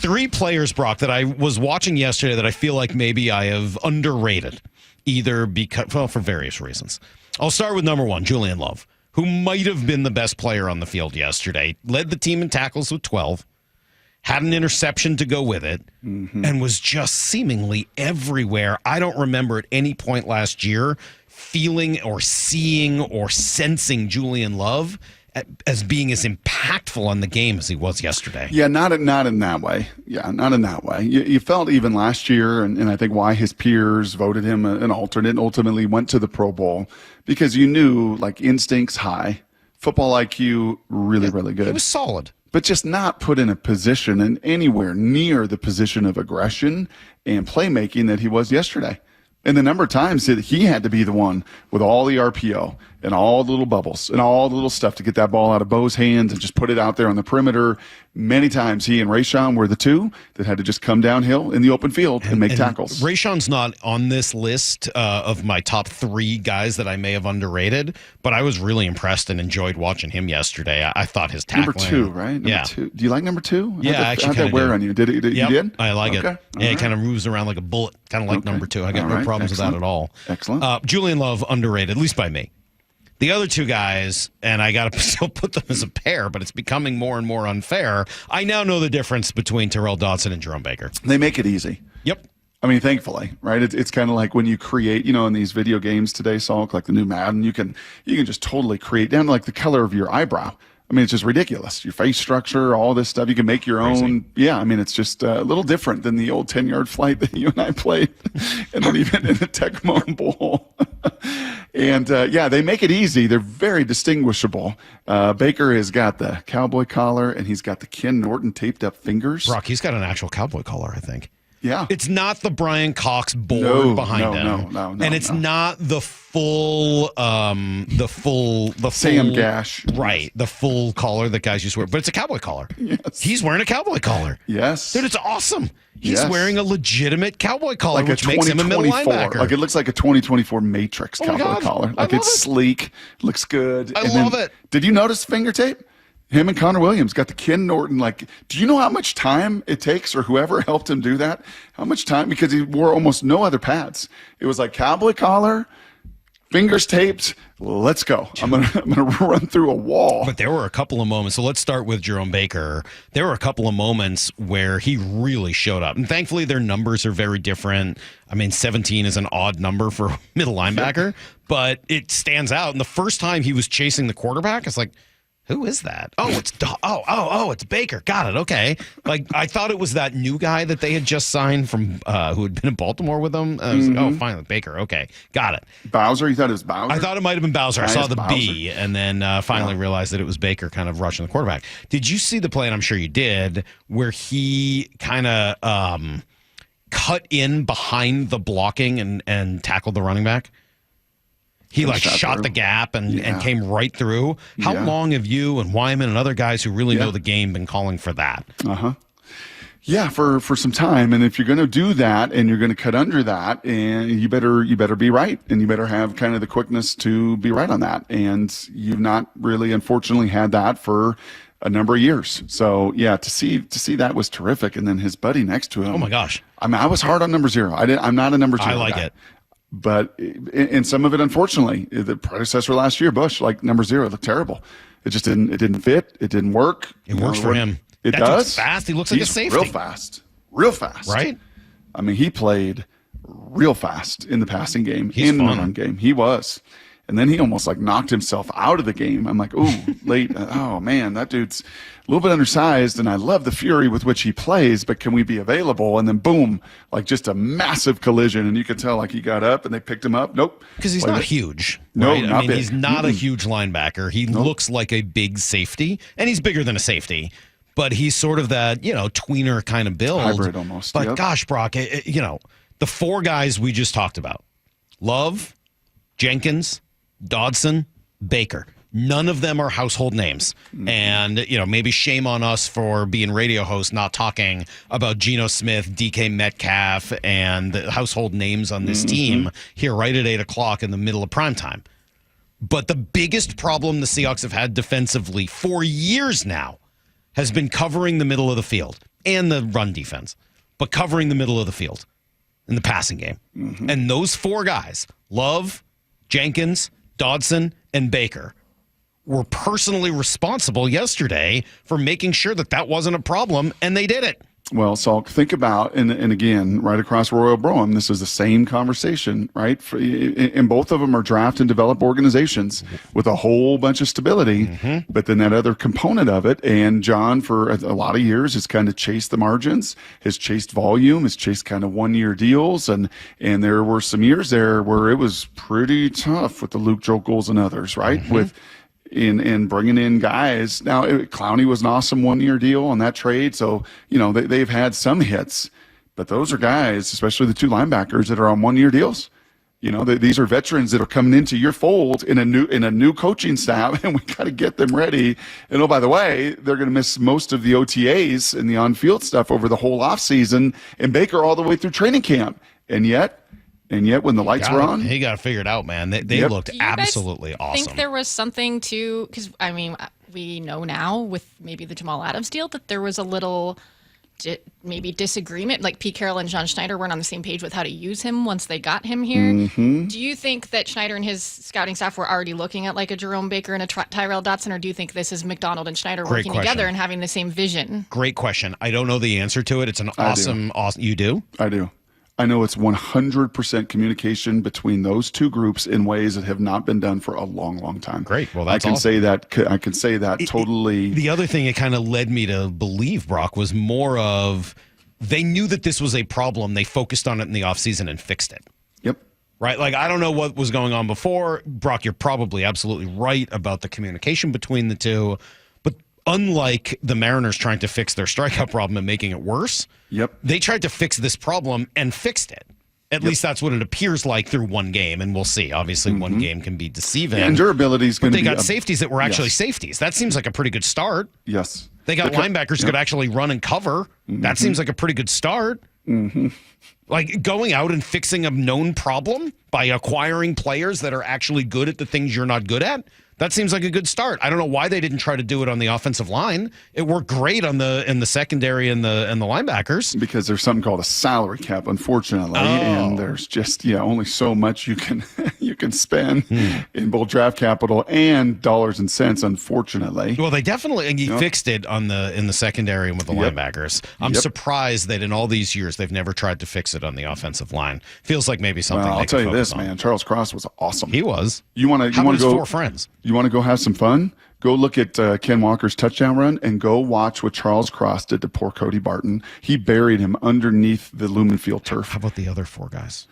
three players, Brock, that I was watching yesterday that I feel like maybe I have underrated, either because, well, for various reasons. I'll start with number one, Julian Love, who might have been the best player on the field yesterday. Led the team in tackles with 12, had an interception to go with it, and was just seemingly everywhere. I don't remember at any point last year feeling or seeing or sensing Julian Love as being as impactful on the game as he was yesterday. Yeah, not in that way. Yeah, not in that way. You felt even last year, and I think why his peers voted him an alternate and ultimately went to the Pro Bowl, because you knew, like, instincts high, football IQ really good. He was solid. But just not put in a position and anywhere near the position of aggression and playmaking that he was yesterday. And the number of times that he had to be the one with all the RPO and all the little bubbles and all the little stuff to get that ball out of Bo's hands and just put it out there on the perimeter. Many times he and Rayshon were the two that had to just come downhill in the open field and make tackles. Rayshon's not on this list of my top three guys that I may have underrated, but I was really impressed and enjoyed watching him yesterday. I thought his tackling. Number two, right? Number two. Do you like number two? Yeah, I actually how'd that wear on you? Did it? Yep, you did? I like it. Yeah, he kind of moves around like a bullet, kind of like number two. I got no problems with that at all. Excellent. Julian Love, underrated, at least by me. The other two guys, and I got to still put them as a pair, but it's becoming more and more unfair. I now know the difference between Terrell Dodson and Jerome Baker. They make it easy. Yep. I mean, thankfully, right? It's kind of like when you create, in these video games today, Salk, like the new Madden, you can just totally create down to like the color of your eyebrow. I mean, it's just ridiculous. Your face structure, all this stuff. You can make your own. Yeah, I mean, it's just a little different than the old 10-yard flight that you and I played, and then even in the Tecmo Bowl. And, they make it easy. They're very distinguishable. Baker has got the cowboy collar, and he's got the Ken Norton taped-up fingers. Brock, he's got an actual cowboy collar, I think. Yeah. It's not the Brian Cox board behind him. No. And it's not the full Sam Gash. Right. The full collar that guys used to wear. But it's a cowboy collar. Yes. He's wearing a cowboy collar. Yes. Dude, it's awesome. He's wearing a legitimate cowboy collar, like which makes him a middle linebacker. Like it looks like a 2024 Matrix cowboy collar. Like it's it. sleek, looks good. I love it. Did you notice finger tape? Him and Connor Williams got the Ken Norton. Like, do you know how much time it takes, or whoever helped him do that? How much time? Because he wore almost no other pads. It was like cowboy collar, fingers taped. Let's go. I'm gonna run through a wall. But there were a couple of moments. So let's start with Jerome Baker. There were a couple of moments where he really showed up, and thankfully their numbers are very different. I mean, 17 is an odd number for a middle linebacker, but it stands out. And the first time he was chasing the quarterback, it's like, who is that? Oh, it's Baker. Got it. Okay. Like, I thought it was that new guy that they had just signed from who had been in Baltimore with them. I was like, oh, finally, Baker. Okay. Got it. Bowser? You thought it was Bowser? I thought it might have been Bowser. I saw the B and then finally realized that it was Baker kind of rushing the quarterback. Did you see the play, and I'm sure you did, where he kind of cut in behind the blocking and tackled the running back? He shot the gap and came right through. How long have you and Wyman and other guys who really know the game been calling for that? Yeah, for some time. And if you're going to do that and you're going to cut under that, and you better be right, and you better have kind of the quickness to be right on that. And you've not really, unfortunately, had that for a number of years. So yeah, to see that was terrific. And then his buddy next to him. Oh my gosh! I mean, I was hard on number 0. I'm not a number 0. I like guy. it. But in some of it, unfortunately, the predecessor last year, Bush, like number 0, it looked terrible. It just didn't fit. It didn't work. It works for him. It does. Fast. He looks like a safety. Real fast. Right? I mean, he played real fast in the passing game, in the run game. He was. And then he almost like knocked himself out of the game. I'm like, ooh, late. Oh, man, that dude's a little bit undersized, and I love the fury with which he plays, but can we be available? And then boom, like just a massive collision, and you could tell like he got up and they picked him up. Nope. Because he's not huge. No, right? not big. He's not a huge linebacker. He looks like a big safety, and he's bigger than a safety. But he's sort of that, tweener kind of build. Hybrid almost. But gosh, Brock, the 4 guys we just talked about, Love, Jenkins, Dodson, Baker. None of them are household names. And, maybe shame on us for being radio hosts not talking about Geno Smith, DK Metcalf, and the household names on this team here right at 8 o'clock in the middle of prime time. But the biggest problem the Seahawks have had defensively for years now has been covering the middle of the field. and the run defense, but covering the middle of the field in the passing game. Mm-hmm. And those four guys, Love, Jenkins, Dodson, and Baker, were personally responsible yesterday for making sure that wasn't a problem, and they did it. Well, Salk, think about, and again, right across Royal Brougham, this is the same conversation, right? And both of them are draft and develop organizations with a whole bunch of stability. Mm-hmm. But then that other component of it, and John, for a lot of years, has kind of chased the margins, has chased volume, has chased kind of one-year deals. And there were some years there where it was pretty tough with the Luke Joekels and others, right? Mm-hmm. With in bringing in guys. Now, Clowney was an awesome one-year deal on that trade, so they've had some hits, but those are guys, especially the two linebackers, that are on one-year deals. These are veterans that are coming into your fold in a new coaching staff, and we got to get them ready. And oh, by the way, they're going to miss most of the OTAs and the on-field stuff over the whole offseason, and Baker all the way through training camp, and yet when the lights were on, he got to figure it out, man. They looked absolutely awesome. I think there was something to, because we know now with maybe the Jamal Adams deal that there was a little maybe disagreement. Like Pete Carroll and John Schneider weren't on the same page with how to use him once they got him here. Mm-hmm. Do you think that Schneider and his scouting staff were already looking at like a Jerome Baker and a Tyrell Dotson, or do you think this is McDonald and Schneider working together and having the same vision? Great question. I don't know the answer to it. It's an awesome. You do? I do. I know it's 100% communication between those two groups in ways that have not been done for a long, long time. Great. Well, that's awesome. I can say that totally. The other thing it kind of led me to believe, Brock, was more of they knew that this was a problem. They focused on it in the offseason and fixed it. Yep. Right? Like, I don't know what was going on before. Brock, you're probably absolutely right about the communication between the two. But unlike the Mariners trying to fix their strikeout problem and making it worse, they tried to fix this problem and fixed it. At least that's what it appears like through one game, and we'll see. Obviously, one game can be deceiving. And durability is going to be... But they got safeties that were actually safeties. That seems like a pretty good start. Yes. They got linebackers who could actually run and cover. Mm-hmm. That seems like a pretty good start. Mm-hmm. Like going out and fixing a known problem by acquiring players that are actually good at the things you're not good at. That seems like a good start. I don't know why they didn't try to do it on the offensive line. It worked great in the secondary and the linebackers. Because there's something called a salary cap, unfortunately, and there's just only so much you can spend in both draft capital and dollars and cents, unfortunately. Well, they definitely fixed it in the secondary and with the linebackers. I'm surprised that in all these years they've never tried to fix it on the offensive line. Feels like maybe something. Well, I'll tell you this, man. Charles Cross was awesome. He was. You want to go? Four friends. You want to go have some fun? Go look at Ken Walker's touchdown run and go watch what Charles Cross did to poor Cody Barton. He buried him underneath the Lumen Field turf. How about the other four guys?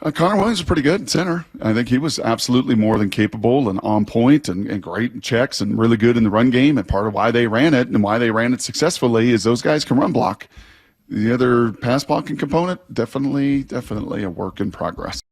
Connor Williams was pretty good at center. I think he was absolutely more than capable and on point and great in checks and really good in the run game. And part of why they ran it and why they ran it successfully is those guys can run block. The other pass blocking component, definitely a work in progress.